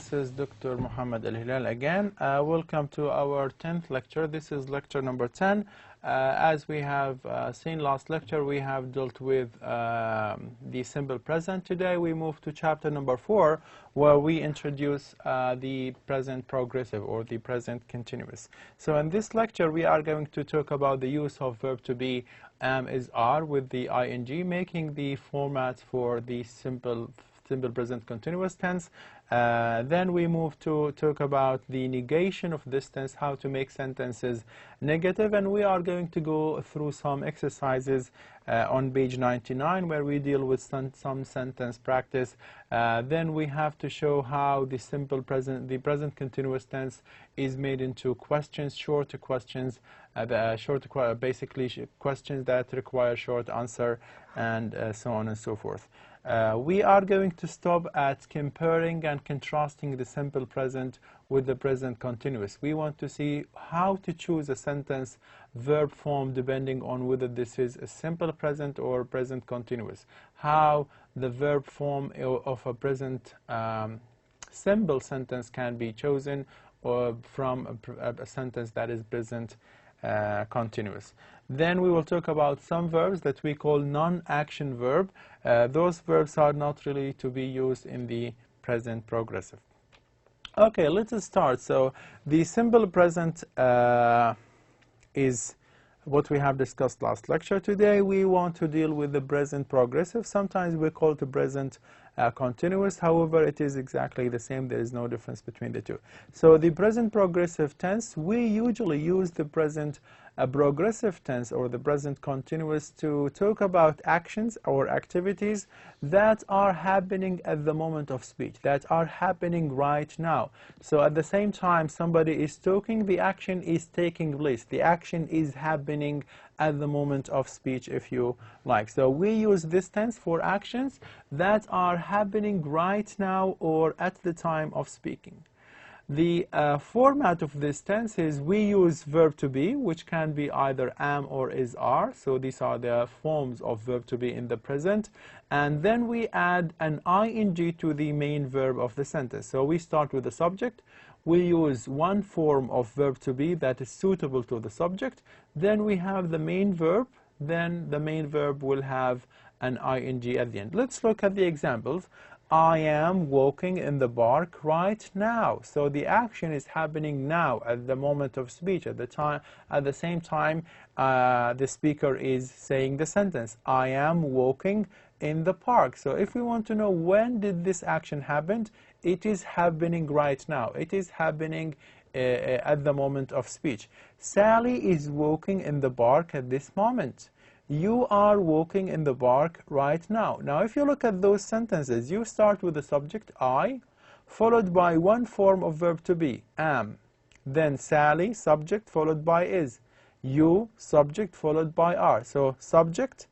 This is Dr. محمد الهلالي again. Welcome to our 10th lecture. This is lecture number 10. As we have seen last lecture, we have dealt with the simple present. Today we move to chapter number 4, where we introduce the present progressive or the present continuous. So in this lecture, we are going to talk about the use of verb to be am, is, are with the ing, making the format for the simple present continuous tense. Then we move to talk about the negation of this tense, how to make sentences negative, and we are going to go through some exercises on page 99 where we deal with some sentence practice. Then we have to show how the present continuous tense is made into questions, short questions, basically questions that require short answer, and so on and so forth. We are going to stop at comparing and contrasting the simple present with the present continuous. We want to see how to choose a sentence verb form depending on whether this is a simple present or present continuous. How the verb form of a present simple sentence can be chosen from a sentence that is present continuous. Then we will talk about some verbs that we call non-action verb. Those verbs are not really to be used in the present progressive. Okay, let us start. So the simple present is what we have discussed last lecture. Today we want to deal with the present progressive. Sometimes we call it present continuous. However, it is exactly the same. There is no difference between the two. So the present progressive tense, we usually use the present progressive tense or the present continuous to talk about actions or activities that are happening at the moment of speech, that are happening right now. So at the same time somebody is talking, the action is taking place. The action is happening at the moment of speech, if you like. So we use this tense for actions that are happening right now or at the time of speaking. The format of this tense is we use verb to be, which can be either am or is, are. So these are the forms of verb to be in the present. And then we add an ing to the main verb of the sentence. So we start with the subject. We use one form of verb to be that is suitable to the subject. Then we have the main verb. Then the main verb will have an ing at the end. Let's look at the examples. I am walking in the park right now. So the action is happening now at the moment of speech. At the same time, the speaker is saying the sentence. I am walking in the park. So if we want to know when did this action happen, it is happening right now. It is happening at the moment of speech. Sally is walking in the park at this moment. You are walking in the park right now. Now, if you look at those sentences, you start with the subject, I, followed by one form of verb to be, am. Then Sally, subject, followed by is. You, subject, followed by are. So subject,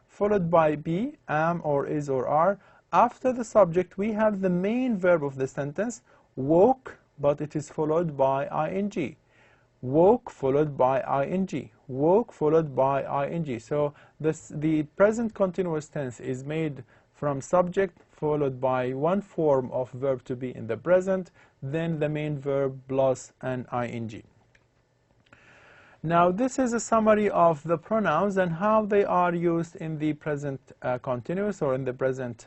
followed by be, am or is or are. After the subject, we have the main verb of the sentence, walk, but it is followed by ing. Walk followed by ing. Walk followed by ing. So the present continuous tense is made from subject followed by one form of verb to be in the present, then the main verb plus an ing. Now this is a summary of the pronouns and how they are used in the present continuous or in the present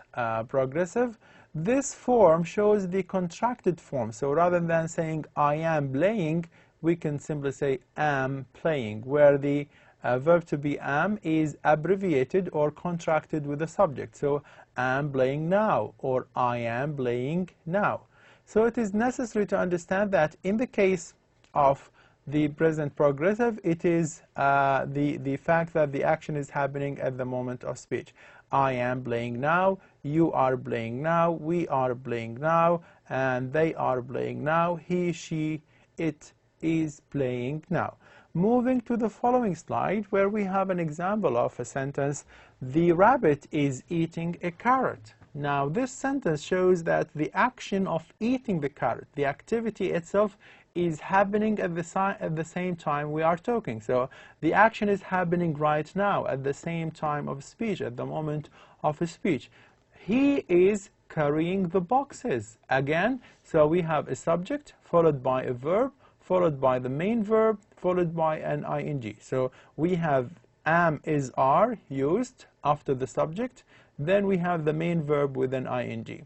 progressive. This form shows the contracted form. So rather than saying I am playing, we can simply say am playing, where the verb to be am is abbreviated or contracted with the subject. So am playing now or I am playing now. So it is necessary to understand that in the case of the present progressive, it is the fact that the action is happening at the moment of speech. I am playing now, you are playing now, we are playing now, and they are playing now, he, she, it is playing now. Moving to the following slide where we have an example of a sentence, the rabbit is eating a carrot. Now this sentence shows that the action of eating the carrot, the activity itself, is happening at the same time we are talking. So the action is happening right now at the same time of speech, at the moment of speech. He is carrying the boxes. Again, so we have a subject followed by a verb, followed by the main verb, followed by an ing. So we have am, is, are used after the subject, then we have the main verb with an ing.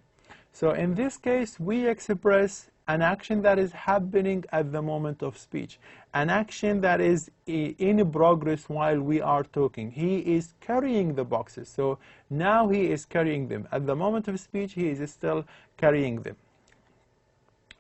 So in this case, we express an action that is happening at the moment of speech, an action that is in progress while we are talking. He is carrying the boxes, so now he is carrying them. At the moment of speech, he is still carrying them.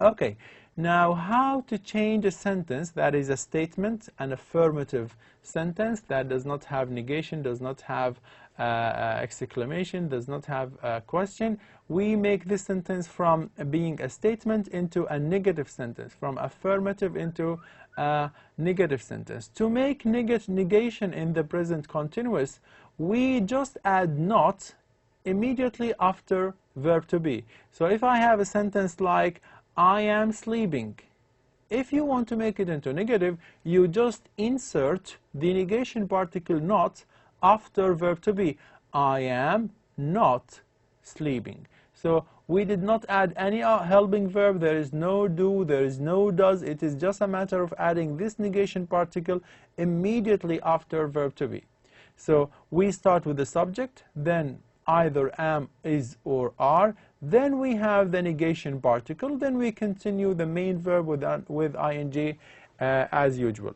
Okay, now how to change a sentence that is a statement, an affirmative sentence that does not have negation, does not have exclamation, does not have a question. We make this sentence from being a statement into a negative sentence, from affirmative into a negative sentence. To make negation in the present continuous, we just add not immediately after verb to be. So if I have a sentence like I am sleeping, if you want to make it into negative, you just insert the negation particle not after verb to be. I am not sleeping. So we did not add any helping verb. There is no do, there is no does. It is just a matter of adding this negation particle immediately after verb to be. So we start with the subject, then either am, is, or are. Then we have the negation particle. Then we continue the main verb with ing as usual.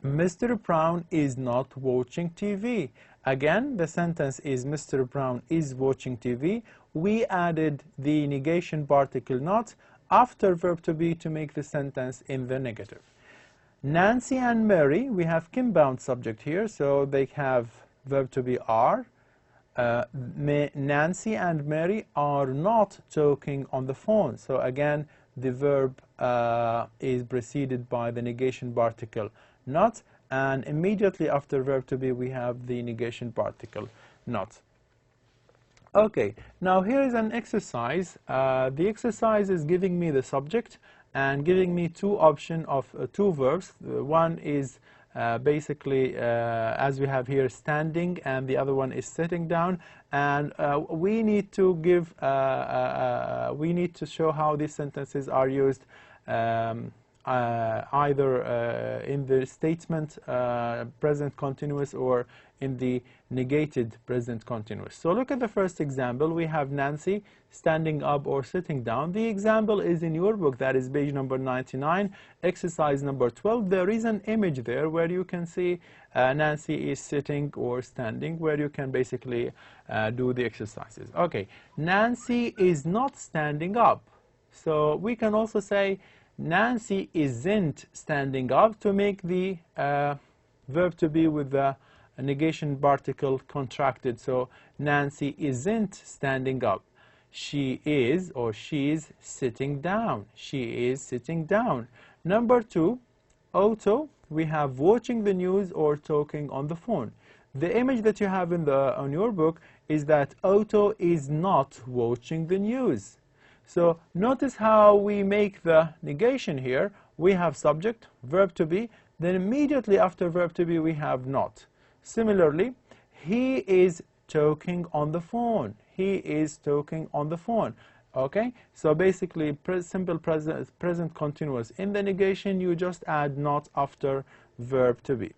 Mr. Brown is not watching TV. Again, the sentence is Mr. Brown is watching TV. We added the negation particle not after verb to be to make the sentence in the negative. Nancy and Mary, we have Kim-bound subject here, so they have verb to be are. Nancy and Mary are not talking on the phone. So again, the verb is preceded by the negation particle not, and immediately after verb to be we have the negation particle not. Okay, now here is an exercise. The exercise is giving me the subject and giving me two options of two verbs. One is basically as we have here standing, and the other one is sitting down, and we need to give we need to show how these sentences are used either in the statement present continuous or in the negated present continuous. So look at the first example. We have Nancy standing up or sitting down. The example is in your book, that is page number 99, exercise number 12. There is an image there where you can see Nancy is sitting or standing, where you can basically do the exercises. Okay, Nancy is not standing up. So we can also say Nancy isn't standing up to make the verb to be with the negation particle contracted. So Nancy isn't standing up. She is or she's sitting down. She is sitting down. Number two, Otto, we have watching the news or talking on the phone. The image that you have on your book is that Otto is not watching the news. So notice how we make the negation here. We have subject, verb to be, then immediately after verb to be we have not. Similarly, he is talking on the phone. He is talking on the phone. Okay, so basically simple present continuous. In the negation you just add not after verb to be.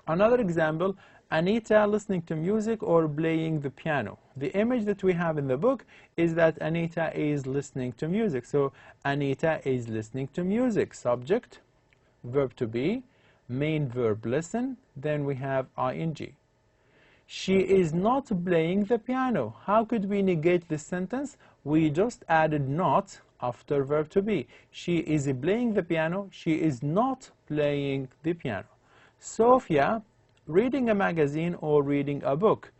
Another example, Anita listening to music or playing the piano. The image that we have in the book is that Anita is listening to music. So Anita is listening to music. Subject, verb to be, main verb listen, then we have ing. She is not playing the piano. How could we negate this sentence? We just added not after verb to be. She is playing the piano. She is not playing the piano. Sophia reading a magazine or reading a book.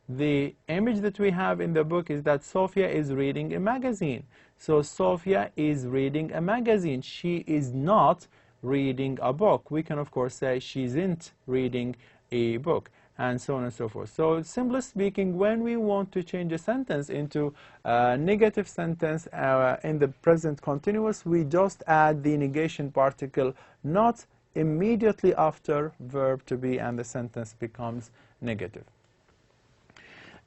The image that we have in the book is that Sophia is reading a magazine. So Sophia is reading a magazine. She is not reading a book. We can of course say she isn't reading a book, and so on and so forth. So simply speaking, when we want to change a sentence into a negative sentence in the present continuous, we just add the negation particle not immediately after verb to be, and the sentence becomes negative.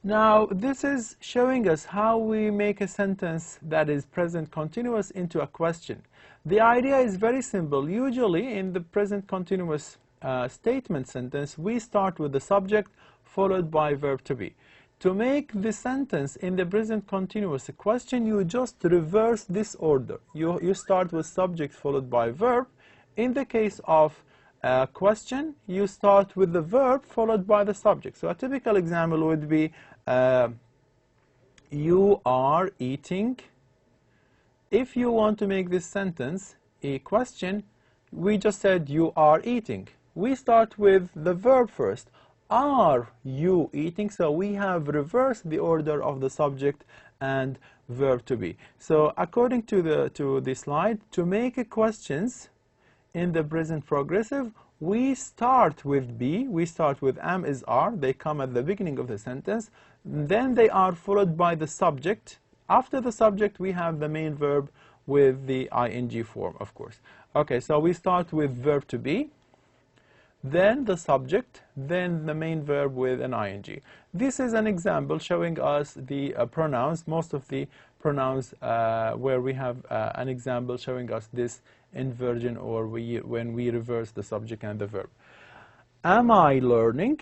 Now, this is showing us how we make a sentence that is present continuous into a question. The idea is very simple. Usually, in the present continuous statement sentence, we start with the subject followed by verb to be. To make the sentence in the present continuous a question, you just reverse this order. You start with subject followed by verb. In the case of question, you start with the verb followed by the subject. So a typical example would be you are eating. If you want to make this sentence a question, we just said you are eating. We start with the verb first. Are you eating? So we have reversed the order of the subject and verb to be. So according to the slide, to make a questions in the present progressive, we start with be, we start with am is are, they come at the beginning of the sentence, then they are followed by the subject. After the subject, we have the main verb with the ing form, of course. Okay, so we start with verb to be, then the subject, then the main verb with an ing. This is an example showing us the pronouns, most of the pronouns where we have an example showing us this inversion, or when we reverse the subject and the verb. Am I learning?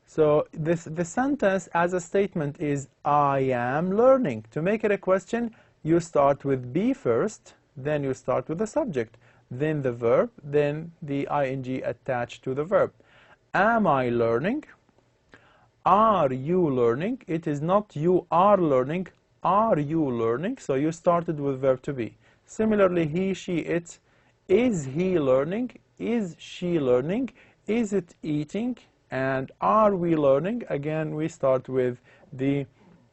So the sentence as a statement is I am learning. To make it a question, you start with be first, then you start with the subject, then the verb, then the ing attached to the verb. Am I learning? Are you learning? It is not you are learning. Are you learning? So you started with verb to be. Similarly, he, she, it. Is he learning? Is she learning? Is it eating? And are we learning? Again, we start with the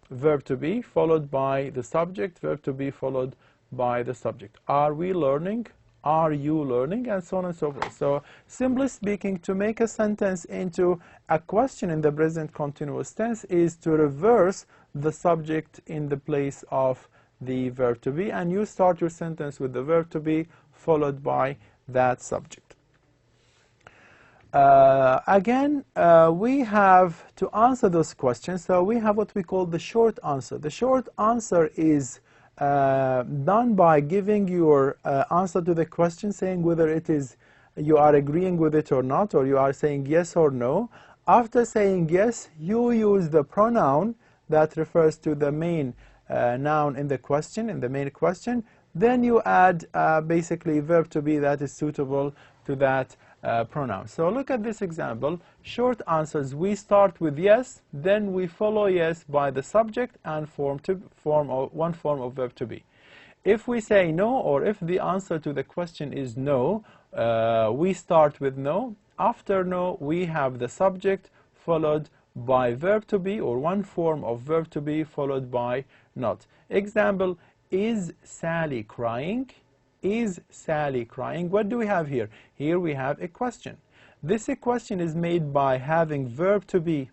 verb to be followed by the subject, verb to be followed by the subject. Are we learning? Are you learning? And so on and so forth. So simply speaking, to make a sentence into a question in the present continuous tense is to reverse the subject in the place of the verb to be, and you start your sentence with the verb to be followed by that subject. Again, we have to answer those questions, so we have what we call the short answer. The short answer is done by giving your answer to the question, saying whether it is you are agreeing with it or not, or you are saying yes or no. After saying yes, you use the pronoun that refers to the main noun in the question, in the main question. Then you add basically verb to be that is suitable to that pronoun. So look at this example. Short answers, we start with yes, then we follow yes by the subject and one form of verb to be. If we say no, or if the answer to the question is no, we start with no. After no, we have the subject followed by verb to be, or one form of verb to be followed by not. Example, is Sally crying? Is Sally crying? What do we have here? Here we have a question. This question is made by having verb to be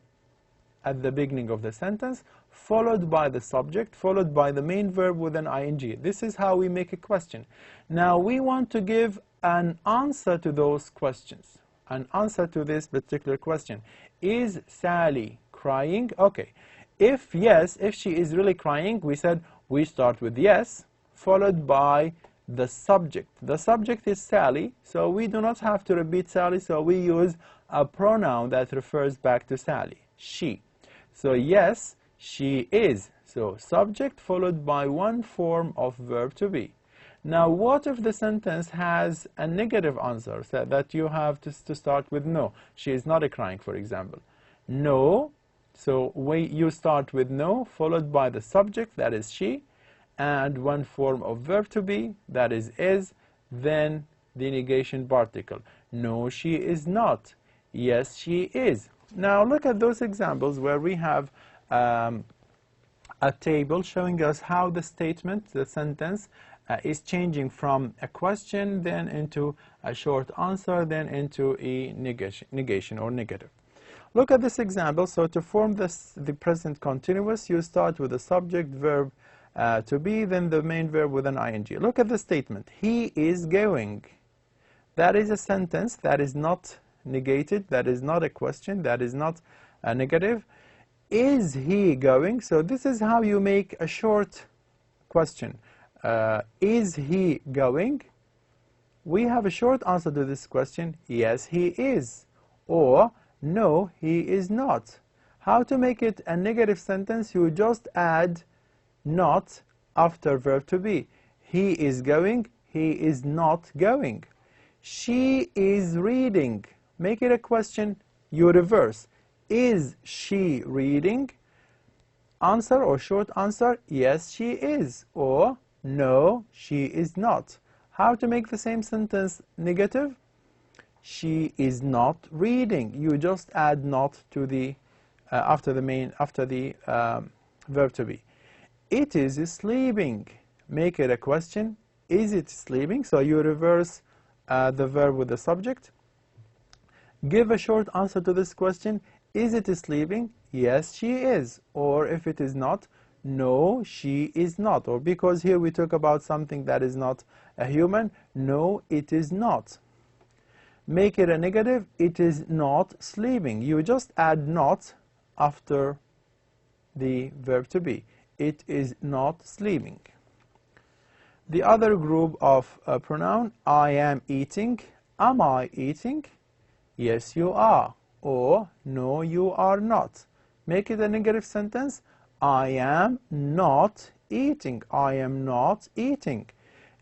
at the beginning of the sentence, followed by the subject, followed by the main verb with an ing. This is how we make a question. Now we want to give an answer to those questions, an answer to this particular question. Is Sally crying? Okay. If yes, if she is really crying, we said we start with yes, followed by the subject. The subject is Sally, so we do not have to repeat Sally, so we use a pronoun that refers back to Sally, she. So yes, she is. So subject followed by one form of verb to be. Now what if the sentence has a negative answer, so that you have to start with no? She is not crying, for example. No, so you start with no, followed by the subject, that is she, and one form of verb to be, that is, then the negation particle. No, she is not. Yes, she is. Now look at those examples where we have a table showing us how the statement, the sentence, is changing from a question, then into a short answer, then into a negation or negative. Look at this example. So to form the present continuous, you start with the subject, verb to be, then the main verb with an ing. Look at the statement. He is going. That is a sentence that is not negated, that is not a question, that is not a negative. Is he going? So this is how you make a short question. Is he going? We have a short answer to this question. Yes, he is. Or no, he is not. How to make it a negative sentence? You just add not after verb to be. He is going. He is not going. She is reading. Make it a question. You reverse. Is she reading? Answer or short answer, yes, she is. Or no, she is not. How to make the same sentence negative? She is not reading. You just add not to the after the verb to be. It is sleeping. Make it a question. Is it sleeping? So you reverse the verb with the subject. Give a short answer to this question. Is it sleeping? Yes, she is. Or if it is not, no, she is not. Or because here we talk about something that is not a human, no, it is not. Make it a negative. It is not sleeping. You just add not after the verb to be. It is not sleeping. The other group of pronoun, I am eating. Am I eating? Yes, you are. Or no, you are not. Make it a negative sentence. I am not eating. I am not eating.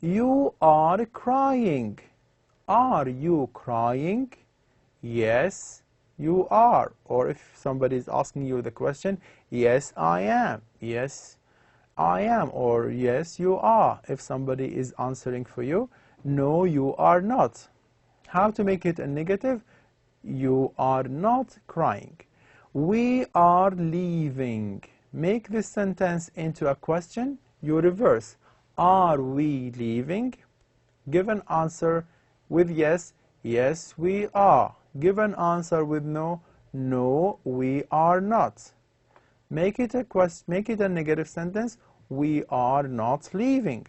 You are crying. Are you crying? Yes, you are. Or if somebody is asking you the question, yes, I am. Yes, I am. Or yes, you are. If somebody is answering for you, no, you are not. How to make it a negative? You are not crying. We are leaving. Make this sentence into a question. You reverse. Are we leaving? Give an answer with yes. Yes, we are. Give an answer with no. No, we are not. Make it a negative sentence. We are not leaving.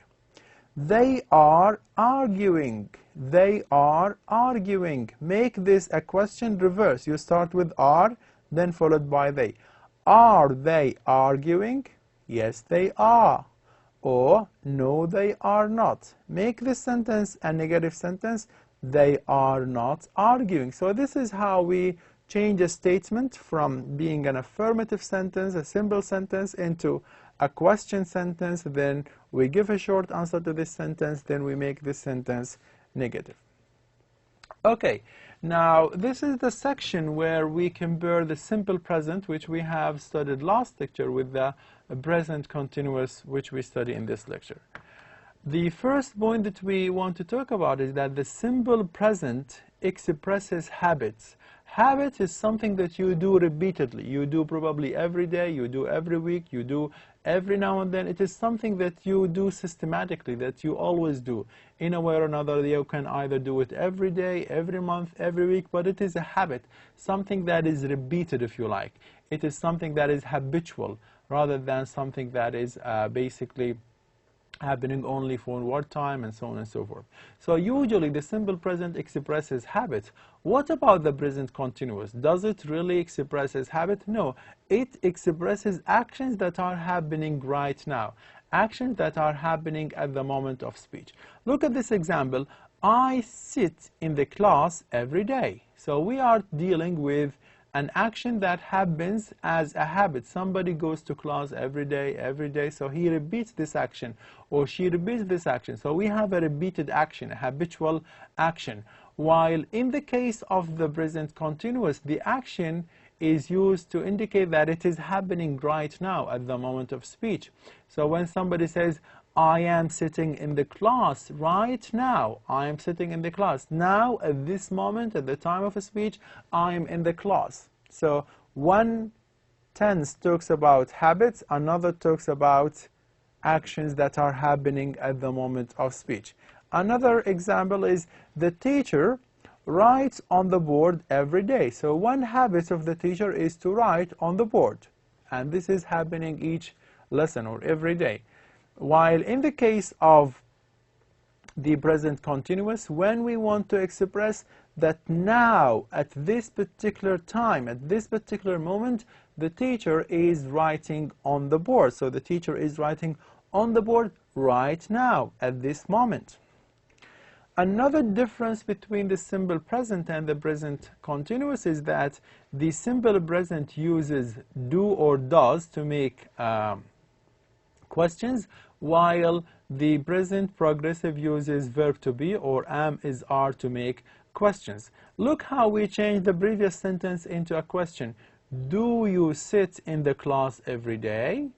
They are arguing. They are arguing. Make this a question, reverse. You start with are, then followed by they. Are they arguing? Yes, they are. Or no, they are not. Make this sentence a negative sentence. They are not arguing. So this is how we change a statement from being an affirmative sentence, a simple sentence, into a question sentence. Then we give a short answer to this sentence, then we make this sentence negative. Okay, now this is the section where we compare the simple present, which we have studied last lecture, with the present continuous, which we study in this lecture. The first point that we want to talk about is that the simple present expresses habits. Habit is something that you do repeatedly. You do probably every day, you do every week, you do every now and then. It is something that you do systematically, that you always do. In a way or another, you can either do it every day, every month, every week, but it is a habit, something that is repeated, if you like. It is something that is habitual, rather than something that is basically happening only for one time, and so on and so forth. So usually the simple present expresses habit. What about the present continuous? Does it really expresses habit? No, it expresses actions that are happening right now, actions that are happening at the moment of speech. Look at this example. I sit in the class every day. So we are dealing with an action that happens as a habit. Somebody goes to class every day, so he repeats this action, or she repeats this action. So we have a repeated action, a habitual action. While in the case of the present continuous, the action is used to indicate that it is happening right now at the moment of speech. So when somebody says, I am sitting in the class right now. I am sitting in the class. Now, at this moment, at the time of a speech, I am in the class. So one tense talks about habits, another talks about actions that are happening at the moment of speech. Another example is the teacher writes on the board every day. So one habit of the teacher is to write on the board. And this is happening each lesson or every day. While in the case of the present continuous, when we want to express that now, at this particular time, at this particular moment, the teacher is writing on the board. So the teacher is writing on the board right now, at this moment. Another difference between the simple present and the present continuous is that the simple present uses do or does to make questions, while the present progressive uses verb to be or am, is, are to make questions. Look how we changed the previous sentence into a question. Do you sit in the class every day?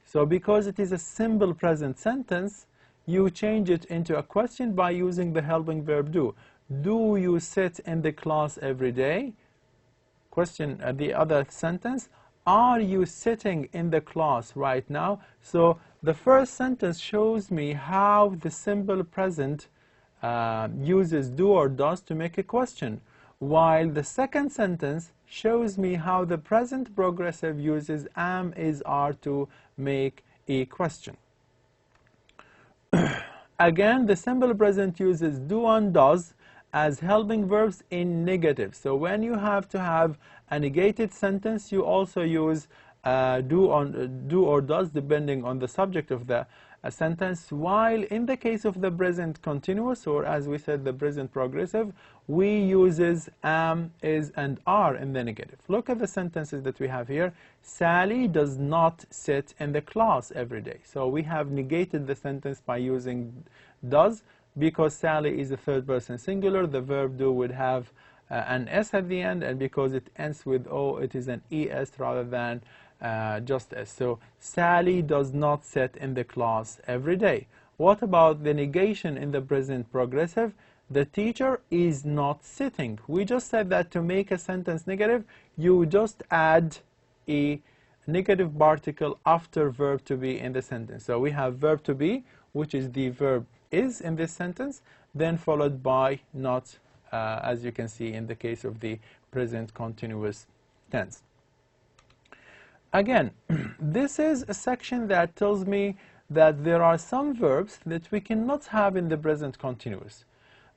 So because it is a simple present sentence, you change it into a question by using the helping verb do. Do you sit in the class every day? Question, the other sentence, are you sitting in the class right now? So the first sentence shows me how the simple present uses do or does to make a question, while the second sentence shows me how the present progressive uses am, is, are to make a question. Again, the simple present uses do and does as helping verbs in negative. So when you have to have a negated sentence, you also use do or does depending on the subject of the sentence, while in the case of the present continuous, or as we said the present progressive, we uses am, is, and are in the negative. Look at the sentences that we have here. Sally does not sit in the class every day. So we have negated the sentence by using does, because Sally is a third person singular, the verb do would have an s at the end, and because it ends with o, it is an es rather than just s. So Sally does not sit in the class every day. What about the negation in the present progressive? The teacher is not sitting. We just said that to make a sentence negative, you just add a negative particle after verb to be in the sentence. So we have verb to be, which is the verb is in this sentence, then followed by not, as you can see in the case of the present continuous tense. Again, this is a section that tells me that there are some verbs that we cannot have in the present continuous.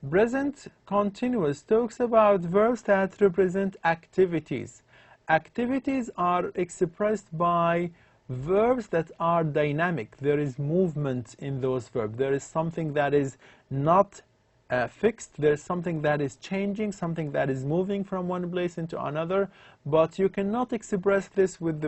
Present continuous talks about verbs that represent activities. Activities are expressed by verbs that are dynamic. There is movement in those verbs. There is something that is not fixed. There's something that is changing, something that is moving from one place into another. But you cannot express this with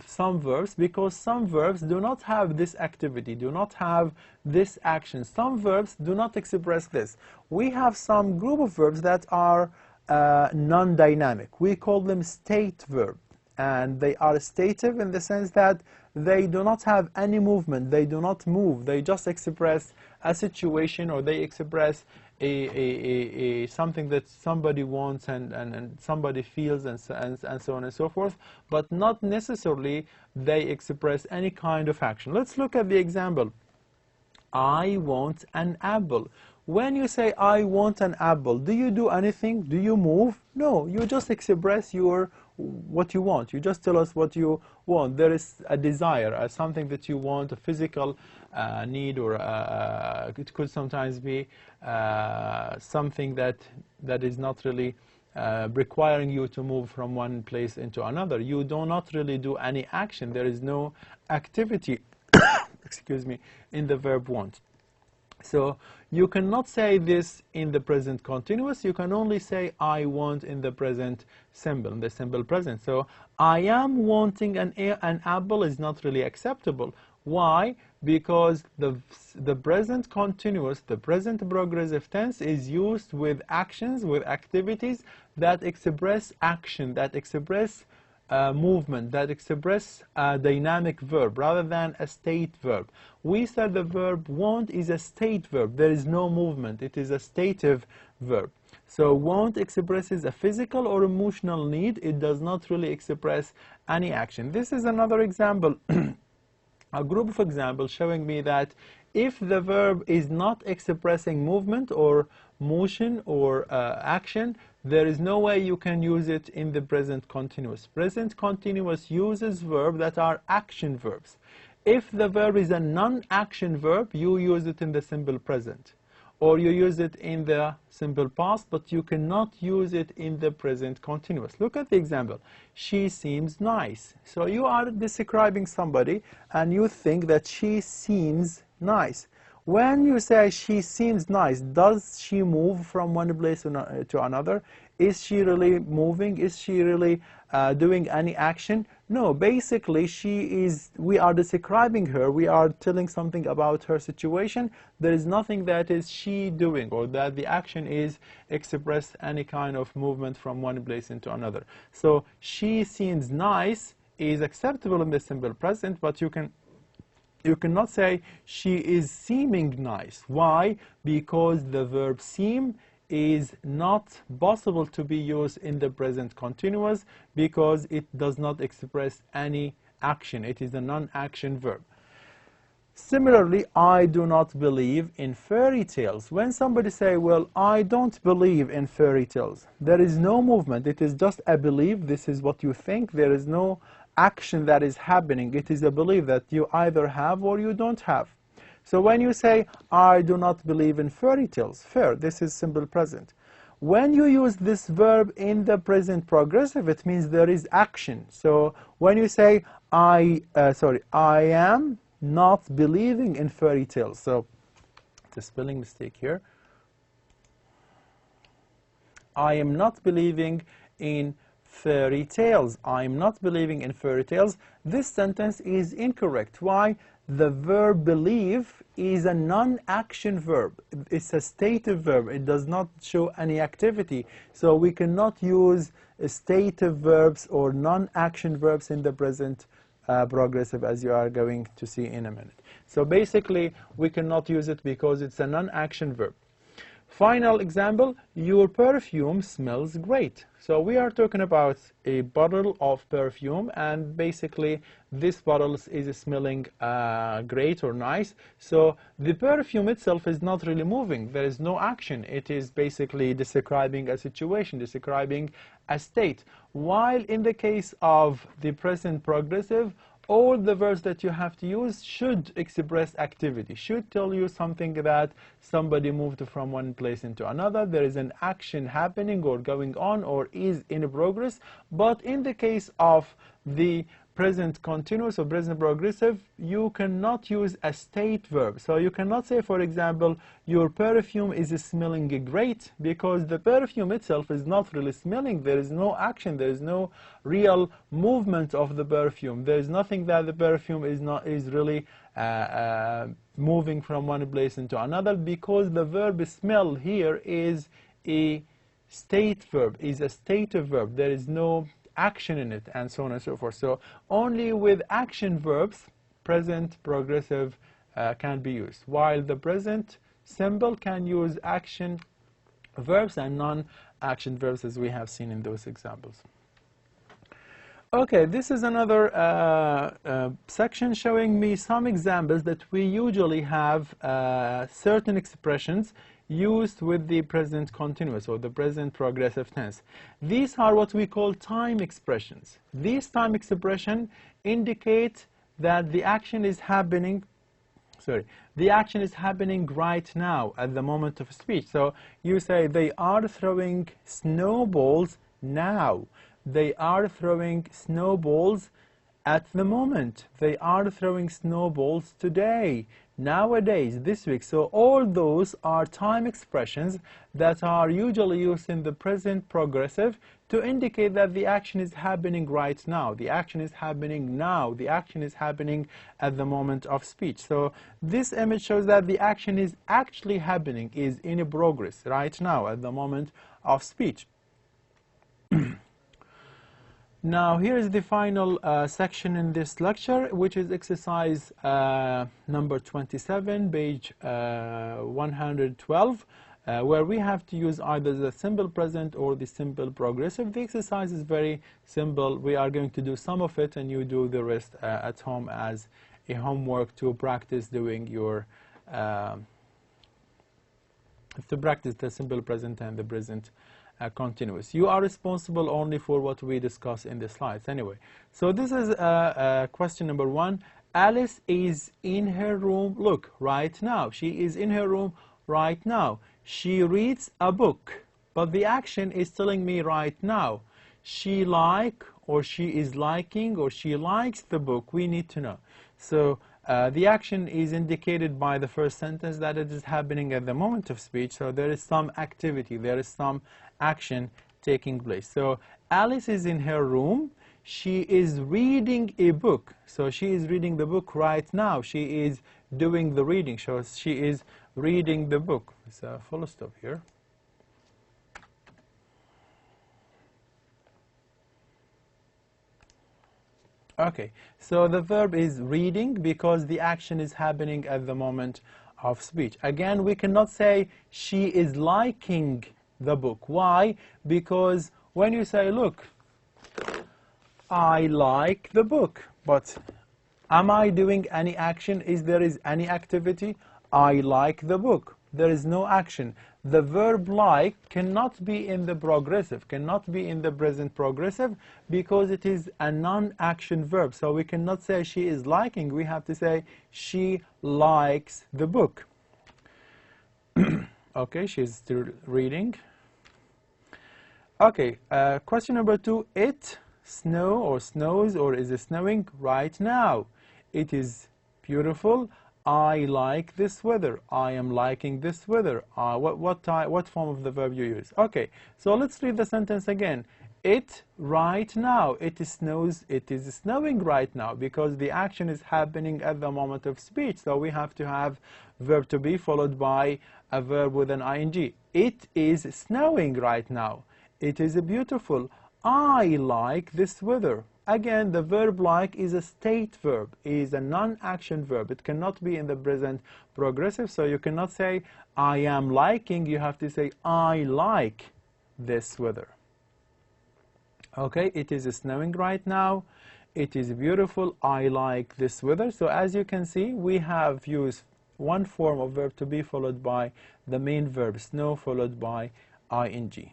some verbs, because some verbs do not have this activity, do not have this action. Some verbs do not express this. We have some group of verbs that are non-dynamic. We call them state verbs, and they are stative in the sense that they do not have any movement, they do not move, they just express a situation, or they express something that somebody wants and somebody feels, and so on and so forth, but not necessarily they express any kind of action. Let's look at the example. I want an apple. When you say I want an apple, do you do anything? Do you move? No, you just express what you want. You just tell us what you want. There is a desire, something that you want, a physical need, or it could sometimes be something that is not really requiring you to move from one place into another. You do not really do any action. There is no activity excuse me, in the verb want. So you cannot say this in the present continuous. You can only say I want in the present simple, in the simple present. So I am wanting an apple is not really acceptable. Why? Because the present continuous, the present progressive tense is used with actions, with activities that express action, that express movement, that express a dynamic verb rather than a state verb. We said the verb want is a state verb. There is no movement. It is a stative verb. So want expresses a physical or emotional need. It does not really express any action. This is another example, a group of examples showing me that if the verb is not expressing movement or motion or action, there is no way you can use it in the present continuous. Present continuous uses verbs that are action verbs. If the verb is a non-action verb, you use it in the simple present. or you use it in the simple past, but you cannot use it in the present continuous. Look at the example. She seems nice. So you are describing somebody and you think that she seems nice. When you say she seems nice, does she move from one place to another? Is she really moving? Is she really doing any action? No, basically we are describing her, we are telling something about her situation. There is nothing that is she doing, or that the action is expressed any kind of movement from one place into another. So she seems nice is acceptable in the simple present, but you cannot say she is seeming nice. Why? Because the verb seem is not possible to be used in the present continuous because it does not express any action. It is a non-action verb. Similarly, I do not believe in fairy tales. When somebody say, well, I don't believe in fairy tales, there is no movement. It is just a belief. This is what you think. There is no action that is happening. It is a belief that you either have or you don't have. So when you say, I do not believe in fairy tales, fair, this is simple present. When you use this verb in the present progressive, it means there is action. So when you say, I am not believing in fairy tales. So it's a spelling mistake here. I am not believing in fairy tales. I am not believing in fairy tales. This sentence is incorrect. Why? The verb believe is a non-action verb. It's a stative verb. It does not show any activity. So we cannot use stative verbs or non-action verbs in the present progressive, as you are going to see in a minute. So basically, we cannot use it because it's a non-action verb. Final example, your perfume smells great. So we are talking about a bottle of perfume, and basically this bottle is smelling great or nice. So the perfume itself is not really moving. There is no action. It is basically describing a situation, describing a state. While in the case of the present progressive, all the verbs that you have to use should express activity, should tell you something that somebody moved from one place into another, there is an action happening or going on or is in progress. But in the case of the present continuous or present progressive, you cannot use a state verb. So you cannot say, for example, your perfume is smelling great, because the perfume itself is not really smelling. There is no action. There is no real movement of the perfume. There is nothing that the perfume is really moving from one place into another, because the verb smell here is a state verb, is a stative verb. There is no action in it, and so on and so forth. So only with action verbs present progressive can be used, while the present simple can use action verbs and non-action verbs, as we have seen in those examples. Okay, this is another section showing me some examples that we usually have certain expressions used with the present continuous or the present progressive tense. These are what we call time expressions. These time expressions indicate that the action is happening right now at the moment of speech. So you say, they are throwing snowballs now. They are throwing snowballs at the moment. They are throwing snowballs today, nowadays, this week. So all those are time expressions that are usually used in the present progressive to indicate that the action is happening right now. The action is happening now. The action is happening at the moment of speech. So this image shows that the action is actually happening, is in progress right now at the moment of speech. Now, here is the final section in this lecture, which is exercise number 27, page 112, where we have to use either the simple present or the simple progressive. The exercise is very simple. We are going to do some of it, and you do the rest at home as a homework to practice doing your, to practice the simple present and the present continuous. You are responsible only for what we discuss in the slides anyway. So this is question number 1. Alice is in her room, look, right now. She is in her room right now. She reads a book, but the action is telling me right now. She like, or she is liking, or she likes the book. We need to know. So the action is indicated by the first sentence that it is happening at the moment of speech. So there is some activity, there is some action taking place. So Alice is in her room. She is reading a book. So she is reading the book right now. She is doing the reading. So she is reading the book. It's a full stop here. Okay, so the verb is reading because the action is happening at the moment of speech. Again, we cannot say she is liking the book. Why? Because when you say, look, I like the book, but am I doing any action? Is there any activity? I like the book. There is no action. The verb like cannot be in the progressive, cannot be in the present progressive, because it is a non-action verb. So we cannot say she is liking. We have to say she likes the book. Okay, she's still reading. Okay, question number 2. It snow or snows or is it snowing right now? It is beautiful. I like this weather. I am liking this weather. What form of the verb you use? Okay, so let's read the sentence again. It right now. It snows. It is snowing right now because the action is happening at the moment of speech. So we have to have verb to be followed by a verb with an ing. It is snowing right now. It is beautiful. I like this weather. Again, the verb like is a state verb, is a non-action verb. It cannot be in the present progressive, so you cannot say I am liking. You have to say I like this weather. Okay, it is snowing right now. It is beautiful. I like this weather. So as you can see, we have used one form of verb to be followed by the main verb snow followed by ing.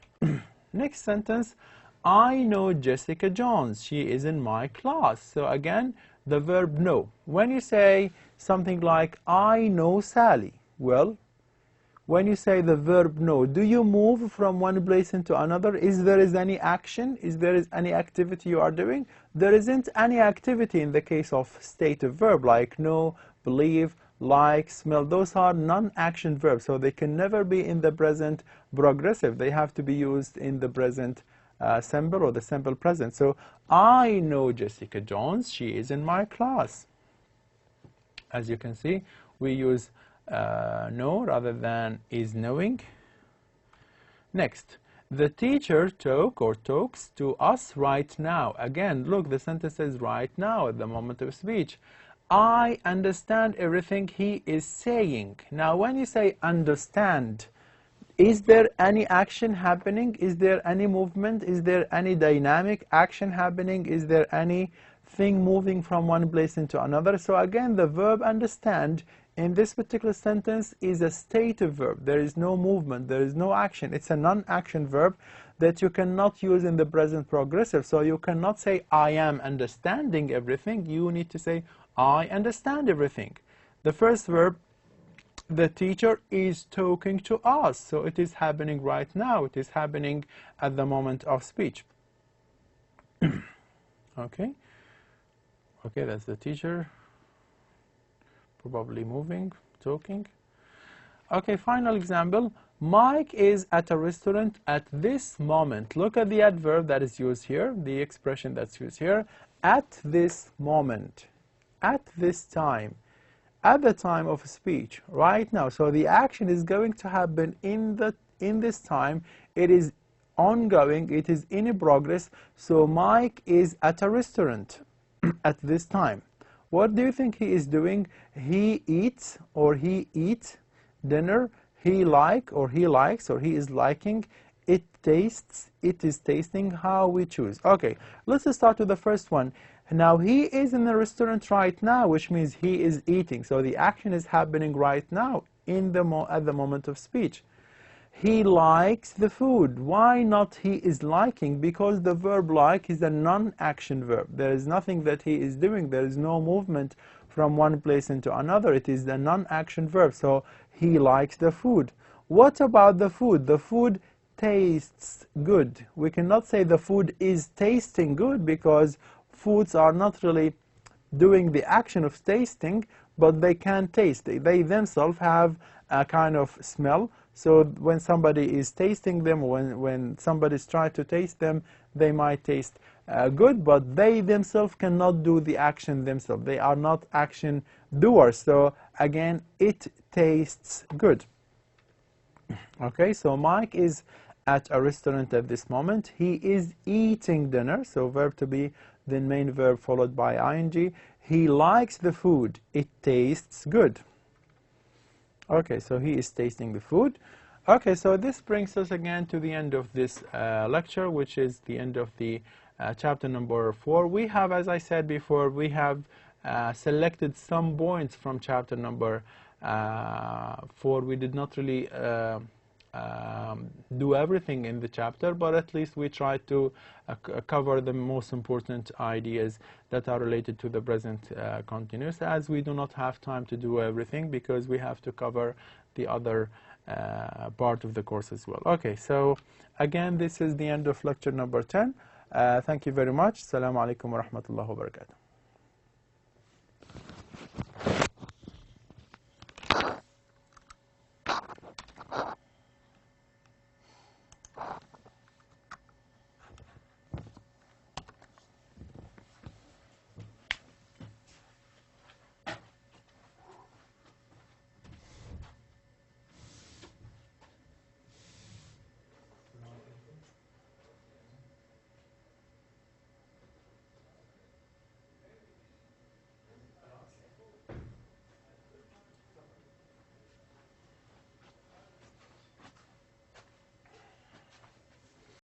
Next sentence. I know Jessica Jones. She is in my class. So again, the verb know. When you say something like I know Sally, well, when you say the verb know, do you move from one place into another? Is there any action? Is there any activity you are doing? There isn't any activity in the case of stative verb like know, believe, like, smell. Those are non-action verbs, so they can never be in the present progressive. They have to be used in the present simple or the simple present. So I know Jessica Jones. She is in my class. As you can see, we use know rather than is knowing. Next, the teacher talks to us right now. Again, look, the sentence says right now at the moment of speech. I understand everything he is saying. Now, when you say understand, is there any action happening? Is there any movement? Is there any dynamic action happening? Is there anything moving from one place into another? So again, the verb understand in this particular sentence is a stative verb. There is no movement. There is no action. It's a non-action verb that you cannot use in the present progressive. So you cannot say I am understanding everything. You need to say I understand everything. The first verb, the teacher is talking to us. So it is happening right now. It is happening at the moment of speech. Okay. Okay, that's the teacher. Probably moving, talking. Okay, final example. Mike is at a restaurant at this moment. Look at the adverb that is used here, the expression that's used here. At this moment. At this time. At the time of speech, right now. So the action is going to happen in this time. It is ongoing. It is in progress. So Mike is at a restaurant at this time. What do you think he is doing? He eats or he eats dinner. He like or he likes or he is liking. It tastes. It is tasting. How we choose. Okay, let's start with the first one. Now he is in the restaurant right now, which means he is eating. So the action is happening right now at the moment of speech. He likes the food. Why not he is liking? Because the verb like is a non-action verb. There is nothing that he is doing. There is no movement from one place into another. It is the non-action verb. So he likes the food. What about the food? The food tastes good. We cannot say the food is tasting good, because foods are not really doing the action of tasting, but they can taste. They themselves have a kind of smell. So when somebody is tasting them, when somebody's trying to taste them, they might taste good, but they themselves cannot do the action themselves. They are not action doers. So again, it tastes good. Okay, so Mike is at a restaurant at this moment. He is eating dinner. So verb to be, then main verb followed by ing. He likes the food. It tastes good. Okay, so he is tasting the food. Okay, so this brings us again to the end of this lecture, which is the end of the chapter number 4. We have, as I said before, we have selected some points from chapter number 4. We did not really do everything in the chapter, but at least we tried to cover the most important ideas that are related to the present continuous, as we do not have time to do everything, because we have to cover the other part of the course as well. Okay, so again, this is the end of lecture number 10. Thank you very much. Assalamu alaikum wa rahmatullahi wa barakatuh.